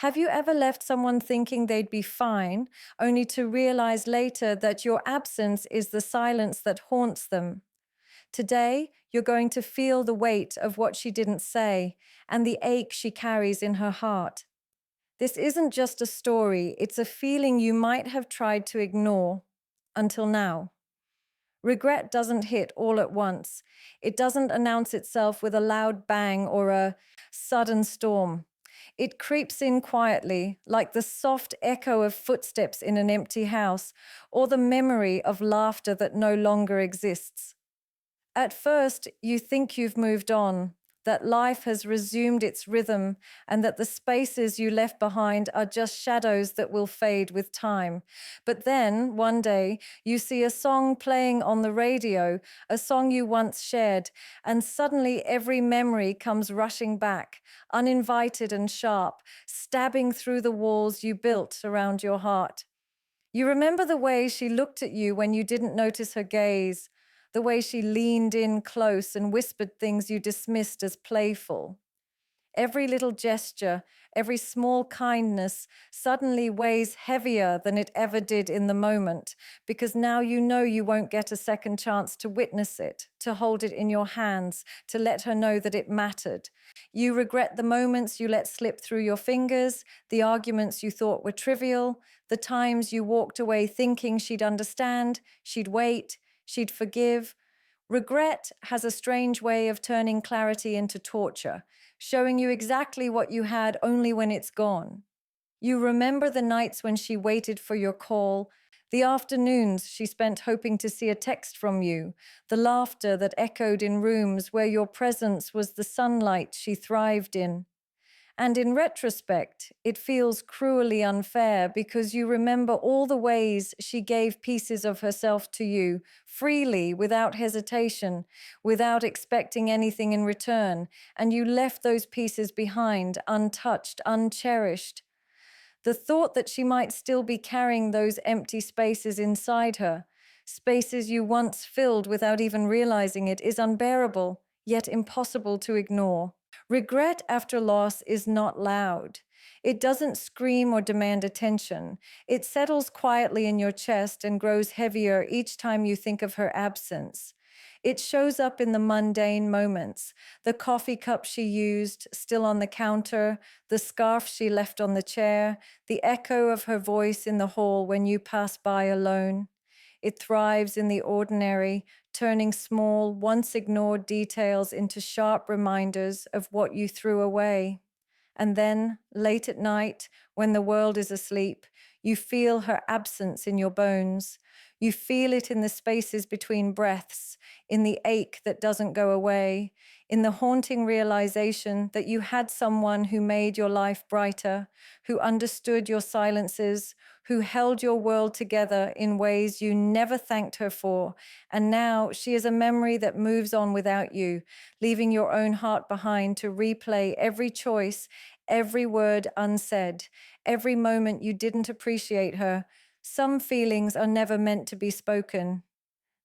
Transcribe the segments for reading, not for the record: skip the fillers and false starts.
Have you ever left someone thinking they'd be fine, only to realize later that your absence is the silence that haunts them? Today, you're going to feel the weight of what she didn't say and the ache she carries in her heart. This isn't just a story, it's a feeling you might have tried to ignore until now. Regret doesn't hit all at once. It doesn't announce itself with a loud bang or a sudden storm. It creeps in quietly, like the soft echo of footsteps in an empty house, or the memory of laughter that no longer exists. At first, you think you've moved on, that life has resumed its rhythm, and that the spaces you left behind are just shadows that will fade with time. But then, one day, you see a song playing on the radio, a song you once shared, and suddenly every memory comes rushing back, uninvited and sharp, stabbing through the walls you built around your heart. You remember the way she looked at you when you didn't notice her gaze, the way she leaned in close and whispered things you dismissed as playful. Every little gesture, every small kindness suddenly weighs heavier than it ever did in the moment, because now you know you won't get a second chance to witness it, to hold it in your hands, to let her know that it mattered. You regret the moments you let slip through your fingers, the arguments you thought were trivial, the times you walked away thinking she'd understand, she'd wait, she'd forgive. Regret has a strange way of turning clarity into torture, showing you exactly what you had only when it's gone. You remember the nights when she waited for your call, the afternoons she spent hoping to see a text from you, the laughter that echoed in rooms where your presence was the sunlight she thrived in. And in retrospect, it feels cruelly unfair because you remember all the ways she gave pieces of herself to you, freely, without hesitation, without expecting anything in return, and you left those pieces behind, untouched, uncherished. The thought that she might still be carrying those empty spaces inside her, spaces you once filled without even realizing it, is unbearable, yet impossible to ignore. Regret after loss is not loud. It doesn't scream or demand attention. It settles quietly in your chest and grows heavier each time you think of her absence. It shows up in the mundane moments, the coffee cup she used, still on the counter, the scarf she left on the chair, the echo of her voice in the hall when you pass by alone. It thrives in the ordinary, turning small, once ignored details into sharp reminders of what you threw away. And then, late at night, when the world is asleep, you feel her absence in your bones. You feel it in the spaces between breaths, in the ache that doesn't go away, in the haunting realization that you had someone who made your life brighter, who understood your silences, who held your world together in ways you never thanked her for. And now she is a memory that moves on without you, leaving your own heart behind to replay every choice, every word unsaid, every moment you didn't appreciate her. Some feelings are never meant to be spoken.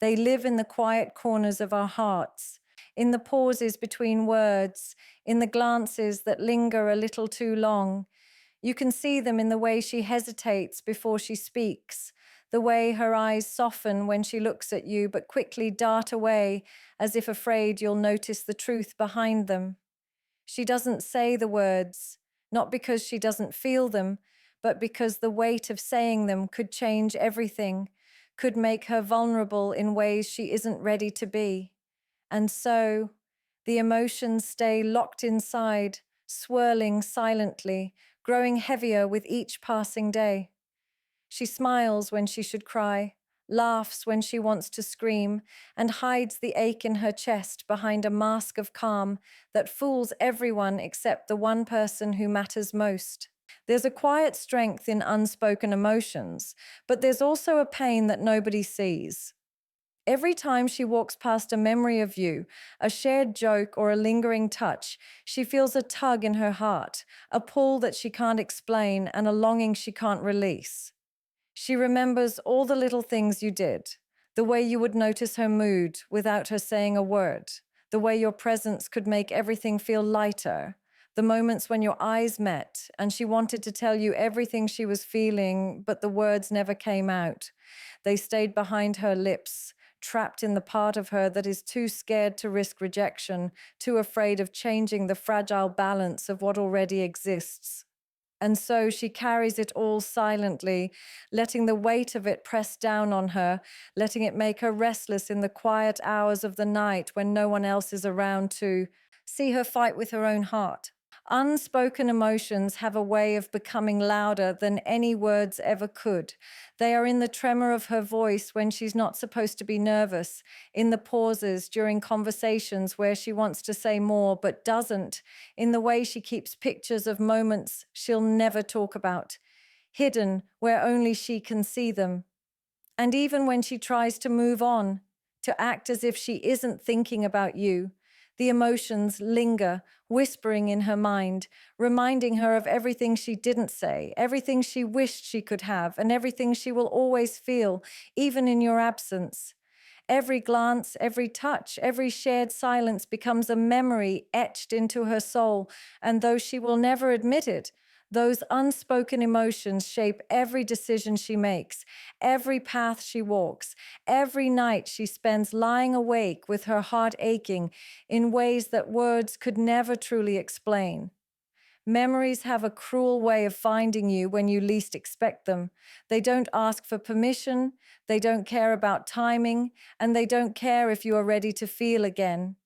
They live in the quiet corners of our hearts, in the pauses between words, in the glances that linger a little too long. You can see them in the way she hesitates before she speaks, the way her eyes soften when she looks at you but quickly dart away as if afraid you'll notice the truth behind them. She doesn't say the words, not because she doesn't feel them, but because the weight of saying them could change everything, could make her vulnerable in ways she isn't ready to be. And so, the emotions stay locked inside, swirling silently, growing heavier with each passing day. She smiles when she should cry, laughs when she wants to scream, and hides the ache in her chest behind a mask of calm that fools everyone except the one person who matters most. There's a quiet strength in unspoken emotions, but there's also a pain that nobody sees. Every time she walks past a memory of you, a shared joke or a lingering touch, she feels a tug in her heart, a pull that she can't explain and a longing she can't release. She remembers all the little things you did, the way you would notice her mood without her saying a word, the way your presence could make everything feel lighter, The moments when your eyes met and she wanted to tell you everything she was feeling, but the words never came out. They stayed behind her lips, trapped in the part of her that is too scared to risk rejection, too afraid of changing the fragile balance of what already exists. And so she carries it all silently, letting the weight of it press down on her, letting it make her restless in the quiet hours of the night when no one else is around to see her fight with her own heart. Unspoken emotions have a way of becoming louder than any words ever could. They are in the tremor of her voice when she's not supposed to be nervous, in the pauses during conversations where she wants to say more but doesn't, in the way she keeps pictures of moments she'll never talk about, hidden where only she can see them. And even when she tries to move on, to act as if she isn't thinking about you, the emotions linger, whispering in her mind, reminding her of everything she didn't say, everything she wished she could have, and everything she will always feel, even in your absence. Every glance, every touch, every shared silence becomes a memory etched into her soul, and though she will never admit it, those unspoken emotions shape every decision she makes, every path she walks, every night she spends lying awake with her heart aching in ways that words could never truly explain. Memories have a cruel way of finding you when you least expect them. They don't ask for permission, they don't care about timing, and they don't care if you are ready to feel again.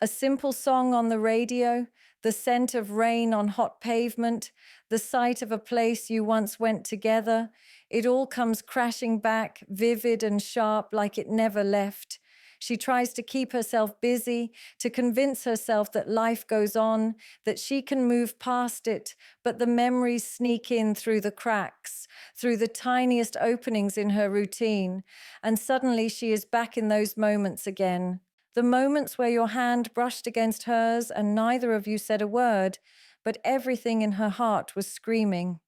A simple song on the radio, the scent of rain on hot pavement, the sight of a place you once went together, it all comes crashing back, vivid and sharp, like it never left. She tries to keep herself busy, to convince herself that life goes on, that she can move past it, but the memories sneak in through the cracks, through the tiniest openings in her routine, and suddenly she is back in those moments again. The moments where your hand brushed against hers and neither of you said a word, but everything in her heart was screaming.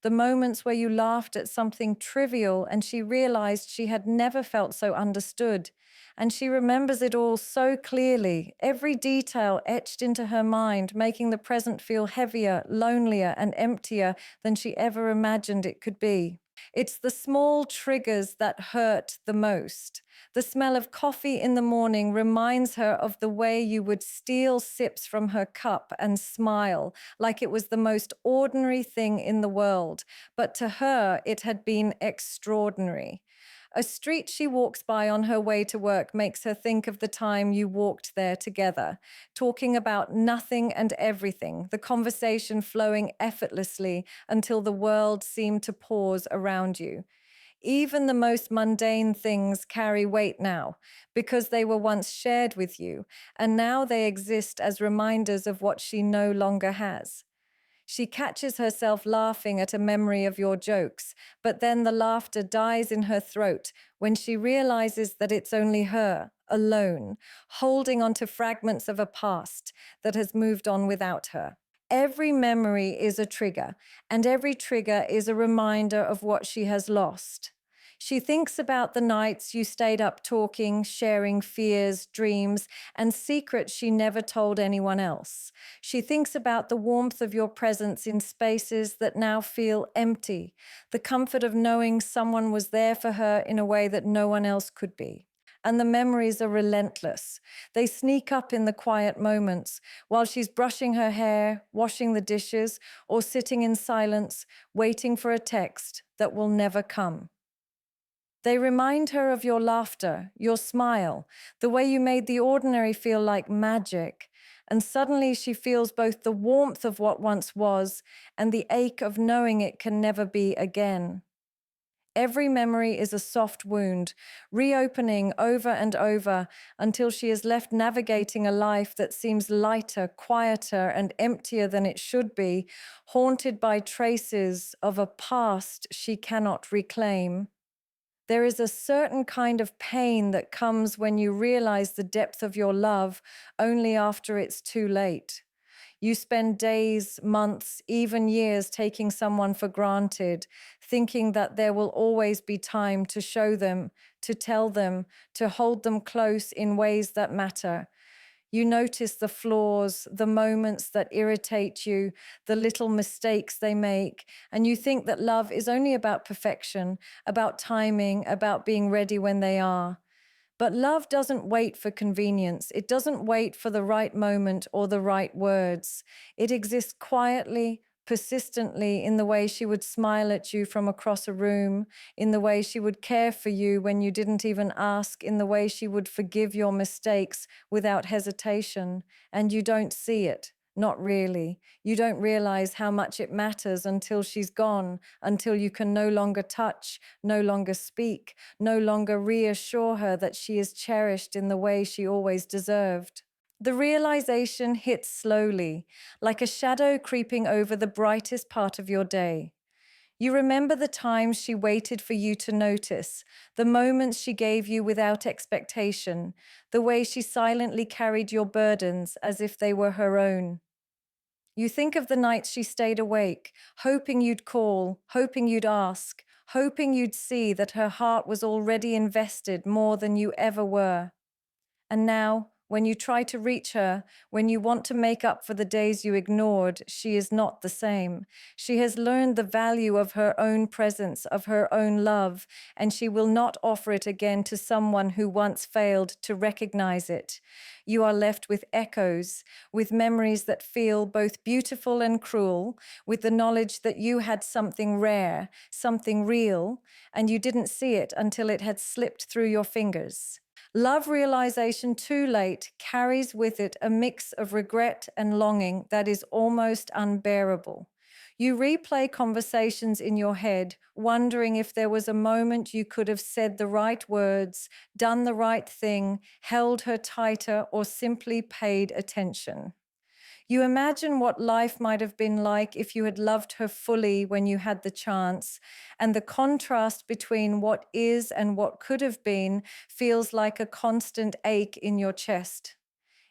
The moments where you laughed at something trivial and she realized she had never felt so understood. And she remembers it all so clearly, every detail etched into her mind, making the present feel heavier, lonelier, and emptier than she ever imagined it could be. It's the small triggers that hurt the most. The smell of coffee in the morning reminds her of the way you would steal sips from her cup and smile like it was the most ordinary thing in the world, but to her it had been extraordinary. A street she walks by on her way to work makes her think of the time you walked there together, talking about nothing and everything, the conversation flowing effortlessly until the world seemed to pause around you. Even the most mundane things carry weight now because they were once shared with you, and now they exist as reminders of what she no longer has. She catches herself laughing at a memory of your jokes, but then the laughter dies in her throat when she realizes that it's only her, alone, holding onto fragments of a past that has moved on without her. Every memory is a trigger, and every trigger is a reminder of what she has lost. She thinks about the nights you stayed up talking, sharing fears, dreams, and secrets she never told anyone else. She thinks about the warmth of your presence in spaces that now feel empty, the comfort of knowing someone was there for her in a way that no one else could be. And the memories are relentless. They sneak up in the quiet moments while she's brushing her hair, washing the dishes, or sitting in silence, waiting for a text that will never come. They remind her of your laughter, your smile, the way you made the ordinary feel like magic. And suddenly she feels both the warmth of what once was and the ache of knowing it can never be again. Every memory is a soft wound, reopening over and over until she is left navigating a life that seems lighter, quieter, and emptier than it should be, haunted by traces of a past she cannot reclaim. There is a certain kind of pain that comes when you realize the depth of your love only after it's too late. You spend days, months, even years taking someone for granted, thinking that there will always be time to show them, to tell them, to hold them close in ways that matter. You notice the flaws, the moments that irritate you, the little mistakes they make, and you think that love is only about perfection, about timing, about being ready when they are. But love doesn't wait for convenience. It doesn't wait for the right moment or the right words. It exists quietly, persistently, in the way she would smile at you from across a room, in the way she would care for you when you didn't even ask, in the way she would forgive your mistakes without hesitation. And you don't see it. Not really. You don't realize how much it matters until she's gone, until you can no longer touch, no longer speak, no longer reassure her that she is cherished in the way she always deserved. The realization hits slowly, like a shadow creeping over the brightest part of your day. You remember the times she waited for you to notice, the moments she gave you without expectation, the way she silently carried your burdens as if they were her own. You think of the nights she stayed awake, hoping you'd call, hoping you'd ask, hoping you'd see that her heart was already invested more than you ever were. And now, when you try to reach her, when you want to make up for the days you ignored, she is not the same. She has learned the value of her own presence, of her own love, and she will not offer it again to someone who once failed to recognize it. You are left with echoes, with memories that feel both beautiful and cruel, with the knowledge that you had something rare, something real, and you didn't see it until it had slipped through your fingers. Love realization too late carries with it a mix of regret and longing that is almost unbearable. You replay conversations in your head, wondering if there was a moment you could have said the right words, done the right thing, held her tighter, or simply paid attention. You imagine what life might have been like if you had loved her fully when you had the chance, and the contrast between what is and what could have been feels like a constant ache in your chest.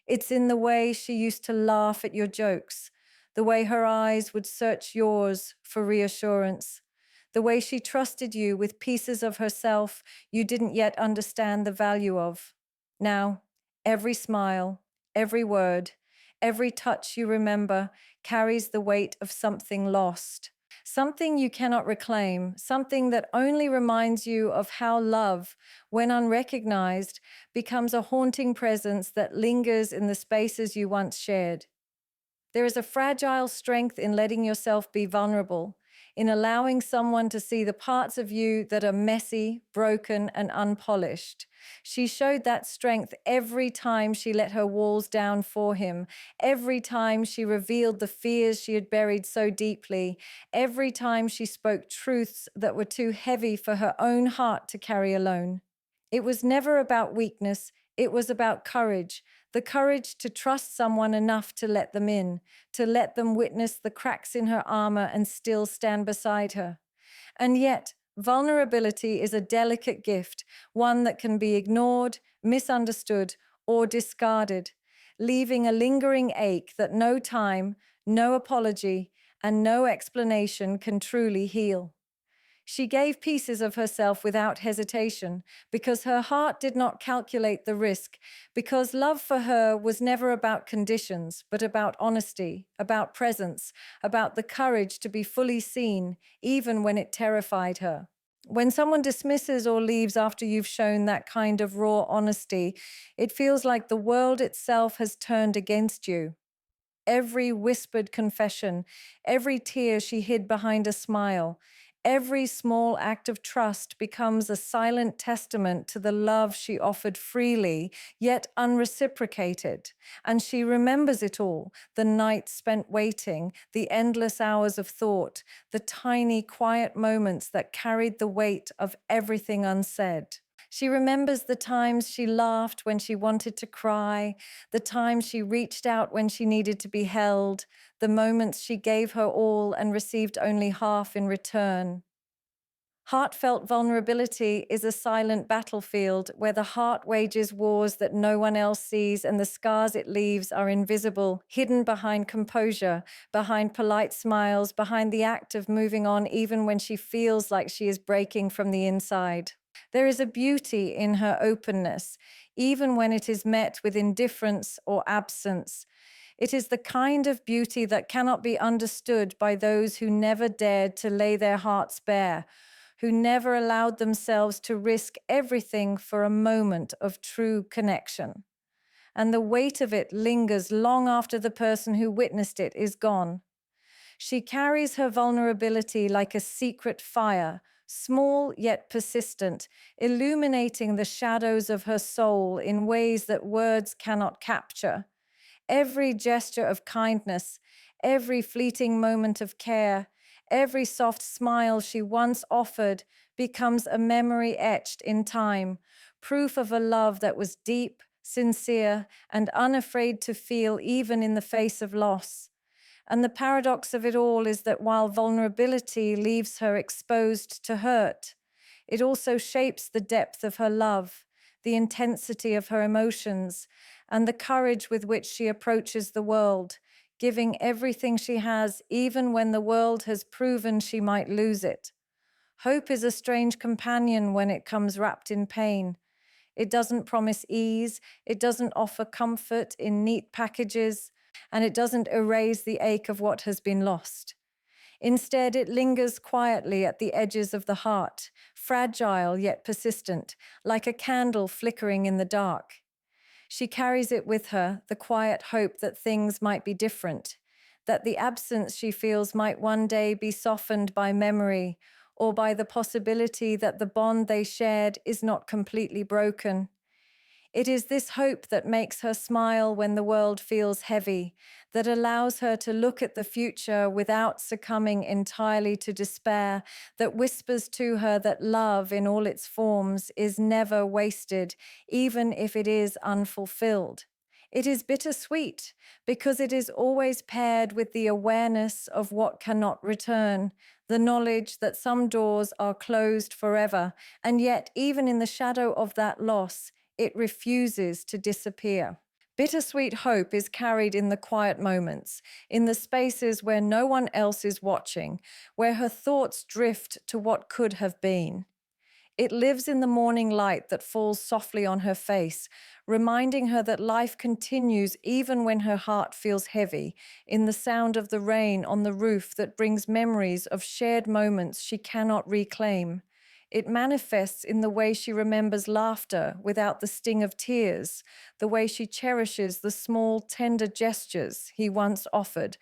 It's in the way she used to laugh at your jokes, the way her eyes would search yours for reassurance, the way she trusted you with pieces of herself you didn't yet understand the value of. Now, every smile, every word, every touch you remember carries the weight of something lost, something you cannot reclaim, something that only reminds you of how love, when unrecognized, becomes a haunting presence that lingers in the spaces you once shared. There is a fragile strength in letting yourself be vulnerable, in allowing someone to see the parts of you that are messy, broken, and unpolished. She showed that strength every time she let her walls down for him, every time she revealed the fears she had buried so deeply, every time she spoke truths that were too heavy for her own heart to carry alone. It was never about weakness, it was about courage, the courage to trust someone enough to let them in, to let them witness the cracks in her armor and still stand beside her. And yet, vulnerability is a delicate gift, one that can be ignored, misunderstood, or discarded, leaving a lingering ache that no time, no apology, and no explanation can truly heal. She gave pieces of herself without hesitation because her heart did not calculate the risk, because love for her was never about conditions, but about honesty, about presence, about the courage to be fully seen, even when it terrified her. When someone dismisses or leaves after you've shown that kind of raw honesty, it feels like the world itself has turned against you. Every whispered confession, every tear she hid behind a smile, every small act of trust becomes a silent testament to the love she offered freely, yet unreciprocated. And she remembers it all, the nights spent waiting, the endless hours of thought, the tiny, quiet moments that carried the weight of everything unsaid. She remembers the times she laughed when she wanted to cry, the times she reached out when she needed to be held, the moments she gave her all and received only half in return. Heartfelt vulnerability is a silent battlefield where the heart wages wars that no one else sees, and the scars it leaves are invisible, hidden behind composure, behind polite smiles, behind the act of moving on even when she feels like she is breaking from the inside. There is a beauty in her openness, even when it is met with indifference or absence. It is the kind of beauty that cannot be understood by those who never dared to lay their hearts bare, who never allowed themselves to risk everything for a moment of true connection. And the weight of it lingers long after the person who witnessed it is gone. She carries her vulnerability like a secret fire, small yet persistent, illuminating the shadows of her soul in ways that words cannot capture. Every gesture of kindness, every fleeting moment of care, every soft smile she once offered becomes a memory etched in time, proof of a love that was deep, sincere, and unafraid to feel even in the face of loss. And the paradox of it all is that while vulnerability leaves her exposed to hurt, it also shapes the depth of her love, the intensity of her emotions, and the courage with which she approaches the world, giving everything she has, even when the world has proven she might lose it. Hope is a strange companion when it comes wrapped in pain. It doesn't promise ease, it doesn't offer comfort in neat packages, and it doesn't erase the ache of what has been lost. Instead, it lingers quietly at the edges of the heart, fragile yet persistent, like a candle flickering in the dark. She carries it with her, the quiet hope that things might be different, that the absence she feels might one day be softened by memory or by the possibility that the bond they shared is not completely broken. It is this hope that makes her smile when the world feels heavy, that allows her to look at the future without succumbing entirely to despair, that whispers to her that love in all its forms is never wasted, even if it is unfulfilled. It is bittersweet because it is always paired with the awareness of what cannot return, the knowledge that some doors are closed forever, and yet, even in the shadow of that loss, it refuses to disappear. Bittersweet hope is carried in the quiet moments, in the spaces where no one else is watching, where her thoughts drift to what could have been. It lives in the morning light that falls softly on her face, reminding her that life continues even when her heart feels heavy, in the sound of the rain on the roof that brings memories of shared moments she cannot reclaim. It manifests in the way she remembers laughter without the sting of tears, the way she cherishes the small, tender gestures he once offered,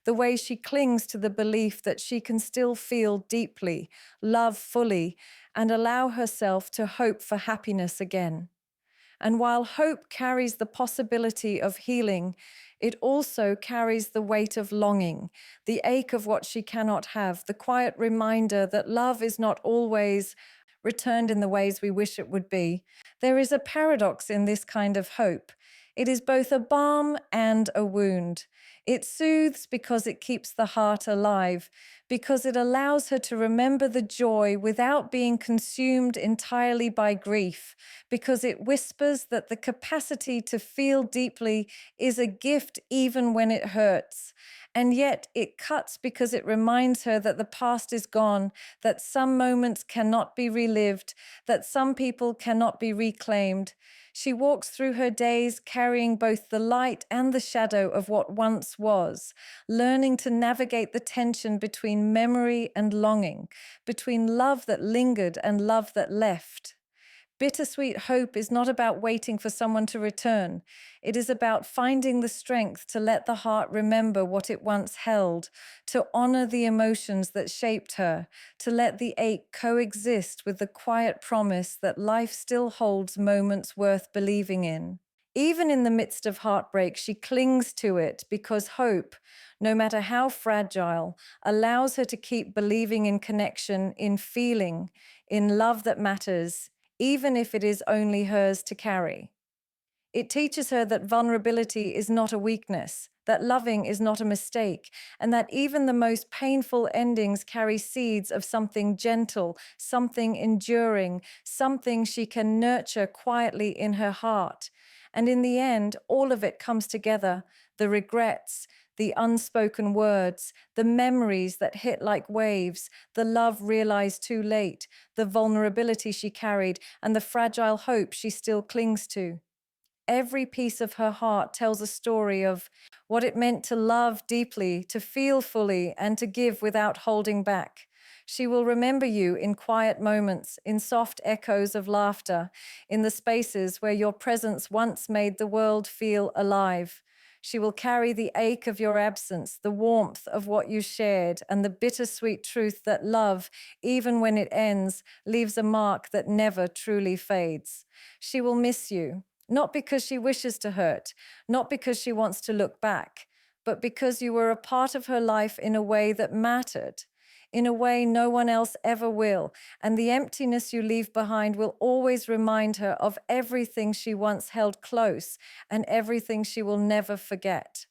the way she clings to the belief that she can still feel deeply, love fully, and allow herself to hope for happiness again. And while hope carries the possibility of healing, it also carries the weight of longing, the ache of what she cannot have, the quiet reminder that love is not always returned in the ways we wish it would be. There is a paradox in this kind of hope. It is both a balm and a wound. It soothes because it keeps the heart alive, because it allows her to remember the joy without being consumed entirely by grief, because it whispers that the capacity to feel deeply is a gift even when it hurts. And yet it cuts because it reminds her that the past is gone, that some moments cannot be relived, that some people cannot be reclaimed. She walks through her days carrying both the light and the shadow of what once was, learning to navigate the tension between memory and longing, between love that lingered and love that left. Bittersweet hope is not about waiting for someone to return. It is about finding the strength to let the heart remember what it once held, to honor the emotions that shaped her, to let the ache coexist with the quiet promise that life still holds moments worth believing in. Even in the midst of heartbreak, she clings to it because hope, no matter how fragile, allows her to keep believing in connection, in feeling, in love that matters, even if it is only hers to carry. It teaches her that vulnerability is not a weakness, that loving is not a mistake, and that even the most painful endings carry seeds of something gentle, something enduring, something she can nurture quietly in her heart. And in the end, all of it comes together, the regrets, the unspoken words, the memories that hit like waves, the love realized too late, the vulnerability she carried, and the fragile hope she still clings to. Every piece of her heart tells a story of what it meant to love deeply, to feel fully, and to give without holding back. She will remember you in quiet moments, in soft echoes of laughter, in the spaces where your presence once made the world feel alive. She will carry the ache of your absence, the warmth of what you shared, and the bittersweet truth that love, even when it ends, leaves a mark that never truly fades. She will miss you, not because she wishes to hurt, not because she wants to look back, but because you were a part of her life in a way that mattered, in a way no one else ever will. And the emptiness you leave behind will always remind her of everything she once held close and everything she will never forget.